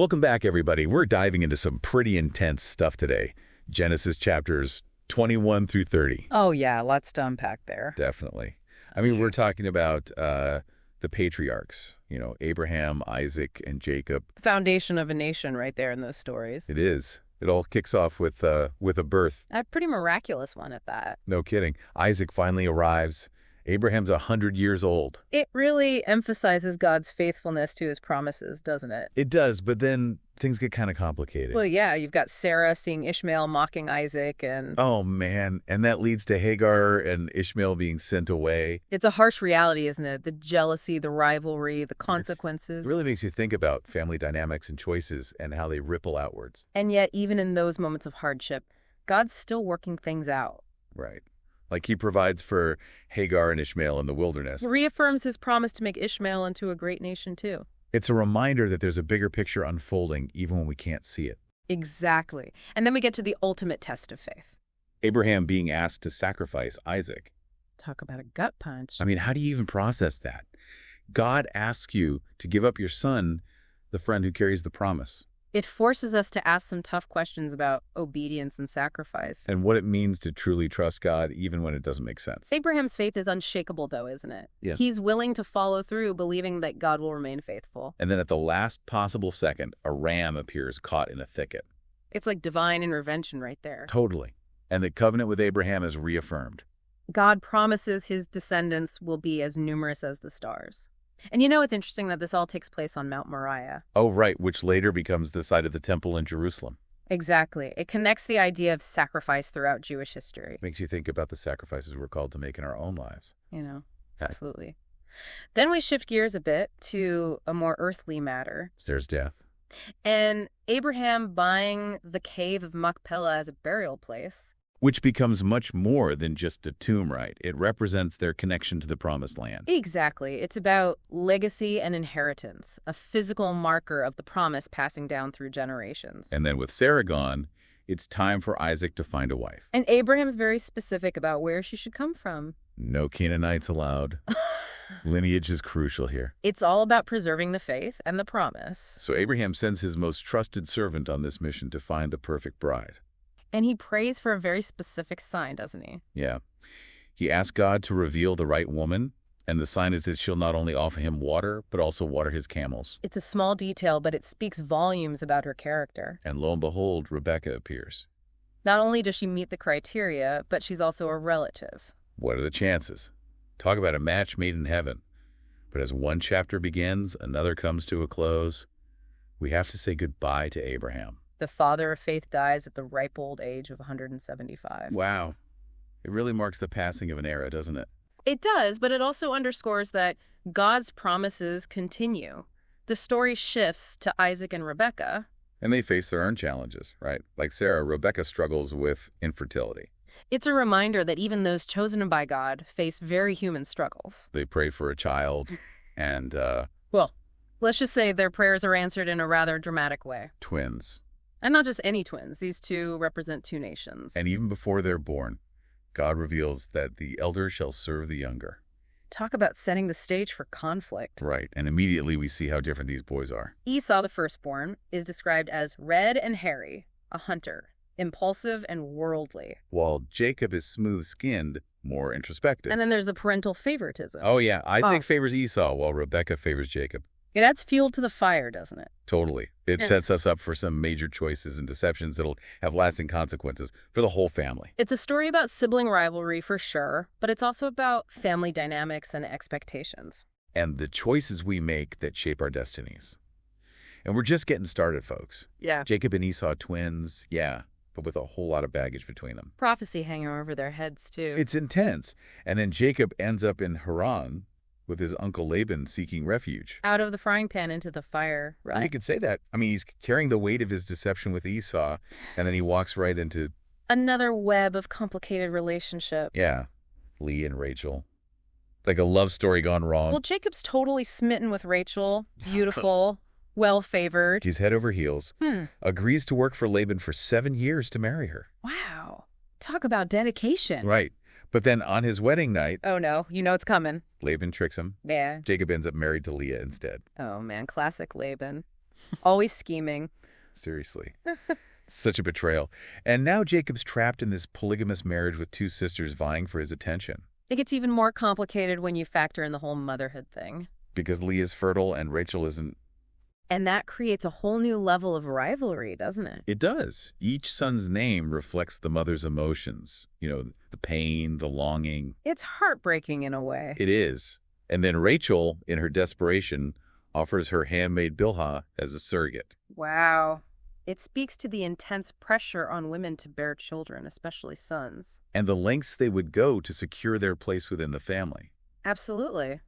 Welcome back, everybody. We're diving into some pretty intense stuff today. Genesis chapters 21 through 30. Oh, yeah, lots to unpack there. Definitely. I mean, we're talking about the patriarchs, Abraham, Isaac, and Jacob. Foundation of a nation right there in those stories. It is. It all kicks off with a birth. A pretty miraculous one at that. No kidding. Isaac finally arrives. Abraham's 100 years old. It really emphasizes God's faithfulness to his promises, doesn't it? It does, but then things get kind of complicated. Well, yeah, you've got Sarah seeing Ishmael mocking Isaac and... Oh, man. And that leads to Hagar and Ishmael being sent away. It's a harsh reality, isn't it? The jealousy, the rivalry, the consequences. It really makes you think about family dynamics and choices and how they ripple outwards. And yet, even in those moments of hardship, God's still working things out. Right. Like he provides for Hagar and Ishmael in the wilderness. He reaffirms his promise to make Ishmael into a great nation, too. It's a reminder that there's a bigger picture unfolding even when we can't see it. Exactly. And then we get to the ultimate test of faith. Abraham being asked to sacrifice Isaac. Talk about a gut punch. I mean, how do you even process that? God asks you to give up your son, the friend who carries the promise. It forces us to ask some tough questions about obedience and sacrifice. And what it means to truly trust God even when it doesn't make sense. Abraham's faith is unshakable, though, isn't it? Yeah. He's willing to follow through, believing that God will remain faithful. And then at the last possible second, a ram appears caught in a thicket. It's like divine intervention right there. Totally. And the covenant with Abraham is reaffirmed. God promises his descendants will be as numerous as the stars. And it's interesting that this all takes place on Mount Moriah. Oh, right, which later becomes the site of the temple in Jerusalem. Exactly. It connects the idea of sacrifice throughout Jewish history. Makes you think about the sacrifices we're called to make in our own lives. Absolutely. Then we shift gears a bit to a more earthly matter. Sarah's death. And Abraham buying the cave of Machpelah as a burial place. Which becomes much more than just a tomb, right? It represents their connection to the promised land. Exactly. It's about legacy and inheritance, a physical marker of the promise passing down through generations. And then with Sarah gone, it's time for Isaac to find a wife. And Abraham's very specific about where she should come from. No Canaanites allowed. Lineage is crucial here. It's all about preserving the faith and the promise. So Abraham sends his most trusted servant on this mission to find the perfect bride. And he prays for a very specific sign, doesn't he? Yeah. He asks God to reveal the right woman, and the sign is that she'll not only offer him water, but also water his camels. It's a small detail, but it speaks volumes about her character. And lo and behold, Rebekah appears. Not only does she meet the criteria, but she's also a relative. What are the chances? Talk about a match made in heaven. But as one chapter begins, another comes to a close. We have to say goodbye to Abraham. The father of faith dies at the ripe old age of 175. Wow. It really marks the passing of an era, doesn't it? It does, but it also underscores that God's promises continue. The story shifts to Isaac and Rebekah. And they face their own challenges, right? Like Sarah, Rebekah struggles with infertility. It's a reminder that even those chosen by God face very human struggles. They pray for a child and, well, let's just say their prayers are answered in a rather dramatic way. Twins. And not just any twins. These two represent two nations. And even before they're born, God reveals that the elder shall serve the younger. Talk about setting the stage for conflict. Right, and immediately we see how different these boys are. Esau, the firstborn, is described as red and hairy, a hunter, impulsive and worldly. While Jacob is smooth-skinned, more introspective. And then there's the parental favoritism. Oh, yeah. Isaac favors Esau, while Rebekah favors Jacob. It adds fuel to the fire, doesn't it? Totally. It sets us up for some major choices and deceptions that'll have lasting consequences for the whole family. It's a story about sibling rivalry for sure, but it's also about family dynamics and expectations. And the choices we make that shape our destinies. And we're just getting started, folks. Yeah. Jacob and Esau twins, yeah, but with a whole lot of baggage between them. Prophecy hanging over their heads, too. It's intense. And then Jacob ends up in Haran with his uncle Laban seeking refuge. Out of the frying pan into the fire, right? You could say that. I mean, he's carrying the weight of his deception with Esau, and then he walks right into... another web of complicated relationships. Yeah, Leah and Rachel. Like a love story gone wrong. Well, Jacob's totally smitten with Rachel. Beautiful, well-favored. He's head over heels. Agrees to work for Laban for 7 years to marry her. Wow. Talk about dedication. Right. But then on his wedding night... oh, no. You know it's coming. Laban tricks him. Yeah. Jacob ends up married to Leah instead. Oh, man. Classic Laban. Always scheming. Seriously. Such a betrayal. And now Jacob's trapped in this polygamous marriage with two sisters vying for his attention. It gets even more complicated when you factor in the whole motherhood thing. Because Leah's fertile and Rachel isn't. And that creates a whole new level of rivalry, doesn't it? It does. Each son's name reflects the mother's emotions. The pain, the longing. It's heartbreaking in a way. It is. And then Rachel, in her desperation, offers her handmaid Bilhah as a surrogate. Wow. It speaks to the intense pressure on women to bear children, especially sons. And the lengths they would go to secure their place within the family. Absolutely.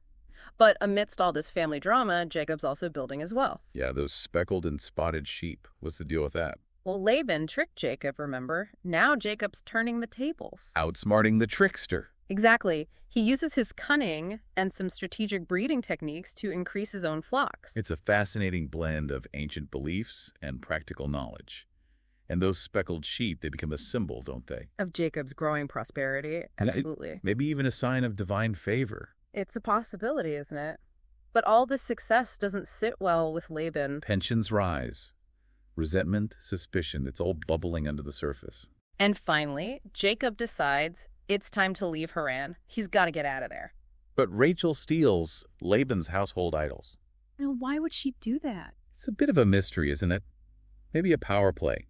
But amidst all this family drama, Jacob's also building as well. Yeah, those speckled and spotted sheep. What's the deal with that? Well, Laban tricked Jacob, remember? Now Jacob's turning the tables. Outsmarting the trickster. Exactly. He uses his cunning and some strategic breeding techniques to increase his own flocks. It's a fascinating blend of ancient beliefs and practical knowledge. And those speckled sheep, they become a symbol, don't they? Of Jacob's growing prosperity. Absolutely. Maybe even a sign of divine favor. It's a possibility, isn't it? But all this success doesn't sit well with Laban. Pensions rise. Resentment, suspicion, it's all bubbling under the surface. And finally, Jacob decides it's time to leave Haran. He's got to get out of there. But Rachel steals Laban's household idols. Now, why would she do that? It's a bit of a mystery, isn't it? Maybe a power play.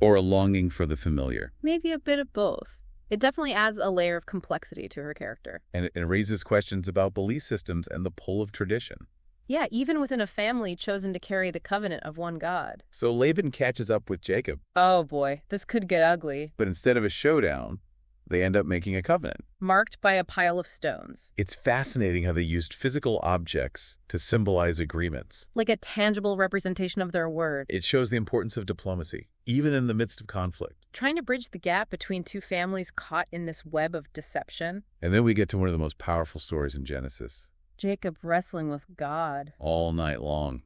Or a longing for the familiar. Maybe a bit of both. It definitely adds a layer of complexity to her character. And it raises questions about belief systems and the pull of tradition. Yeah, even within a family chosen to carry the covenant of one God. So Laban catches up with Jacob. Oh boy, this could get ugly. But instead of a showdown, they end up making a covenant. Marked by a pile of stones. It's fascinating how they used physical objects to symbolize agreements. Like a tangible representation of their word. It shows the importance of diplomacy, even in the midst of conflict. Trying to bridge the gap between two families caught in this web of deception. And then we get to one of the most powerful stories in Genesis. Jacob wrestling with God. All night long.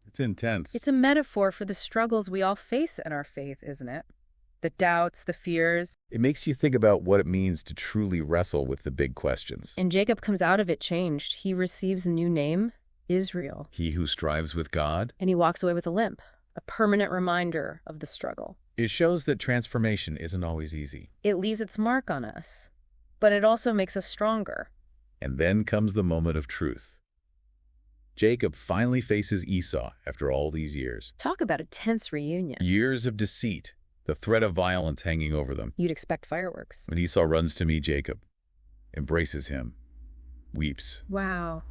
It's intense. It's a metaphor for the struggles we all face in our faith, isn't it? The doubts, the fears. It makes you think about what it means to truly wrestle with the big questions. And Jacob comes out of it changed. He receives a new name, Israel. He who strives with God. And he walks away with a limp, a permanent reminder of the struggle. It shows that transformation isn't always easy. It leaves its mark on us, but it also makes us stronger. And then comes the moment of truth. Jacob finally faces Esau after all these years. Talk about a tense reunion. Years of deceit, the threat of violence hanging over them. You'd expect fireworks. When Esau runs to meet Jacob, embraces him, weeps. Wow.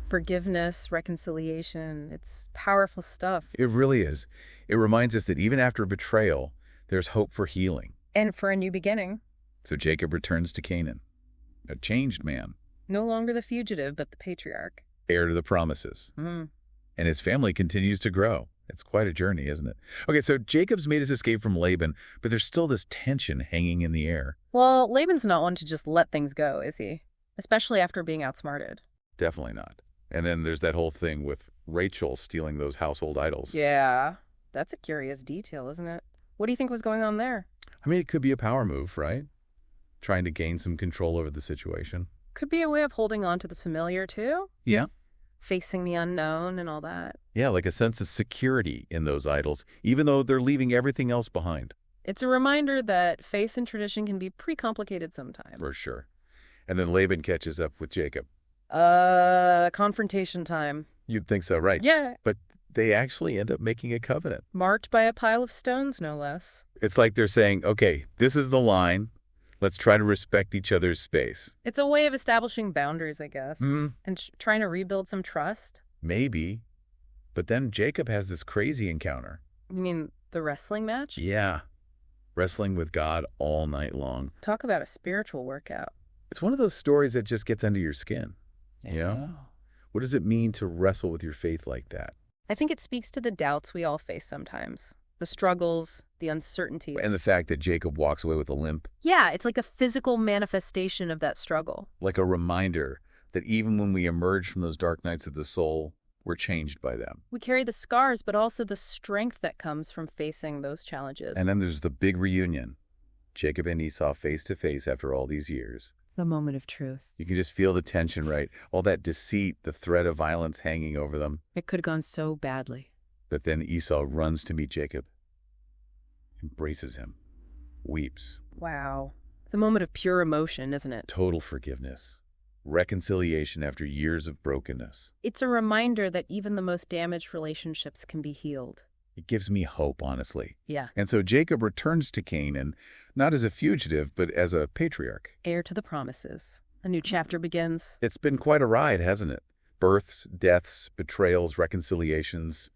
Forgiveness, reconciliation, it's powerful stuff. It really is. It reminds us that even after betrayal, there's hope for healing. And for a new beginning. So Jacob returns to Canaan, a changed man. No longer the fugitive, but the patriarch. Heir to the promises. Mm. And his family continues to grow. It's quite a journey, isn't it? Okay, so Jacob's made his escape from Laban, but there's still this tension hanging in the air. Well, Laban's not one to just let things go, is he? Especially after being outsmarted. Definitely not. And then there's that whole thing with Rachel stealing those household idols. Yeah, that's a curious detail, isn't it? What do you think was going on there? I mean, it could be a power move, right? Trying to gain some control over the situation. Could be a way of holding on to the familiar, too. Yeah. Facing the unknown and all that. Yeah, like a sense of security in those idols, even though they're leaving everything else behind. It's a reminder that faith and tradition can be pretty complicated sometimes. For sure. And then Laban catches up with Jacob. Confrontation time. You'd think so, right? Yeah. But they actually end up making a covenant. Marked by a pile of stones, no less. It's like they're saying, okay, this is the line. Let's try to respect each other's space. It's a way of establishing boundaries, I guess. Mm, And trying to rebuild some trust. maybe. But then Jacob has this crazy encounter. You mean the wrestling match? Yeah. Wrestling with God all night long. Talk about a spiritual workout. It's one of those stories that just gets under your skin. You know? What does it mean to wrestle with your faith like that? I think it speaks to the doubts we all face sometimes. The struggles, the uncertainties. And the fact that Jacob walks away with a limp. Yeah, it's like a physical manifestation of that struggle. Like a reminder that even when we emerge from those dark nights of the soul, we're changed by them. We carry the scars, but also the strength that comes from facing those challenges. And then there's the big reunion. Jacob and Esau face to face after all these years. The moment of truth. You can just feel the tension, right? All that deceit, the threat of violence hanging over them. It could have gone so badly. But then Esau runs to meet Jacob, embraces him, weeps. Wow. It's a moment of pure emotion, isn't it? Total forgiveness. Reconciliation after years of brokenness. It's a reminder that even the most damaged relationships can be healed. It gives me hope, honestly. Yeah. And so Jacob returns to Canaan, not as a fugitive, but as a patriarch. Heir to the promises. A new chapter begins. It's been quite a ride, hasn't it? Births, deaths, betrayals, reconciliations,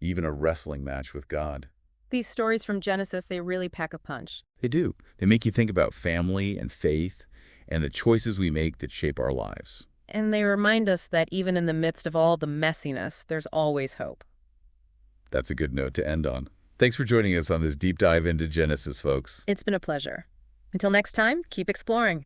even a wrestling match with God. These stories from Genesis, they really pack a punch. They do. They make you think about family and faith and the choices we make that shape our lives. And they remind us that even in the midst of all the messiness, there's always hope. That's a good note to end on. Thanks for joining us on this deep dive into Genesis, folks. It's been a pleasure. Until next time, keep exploring.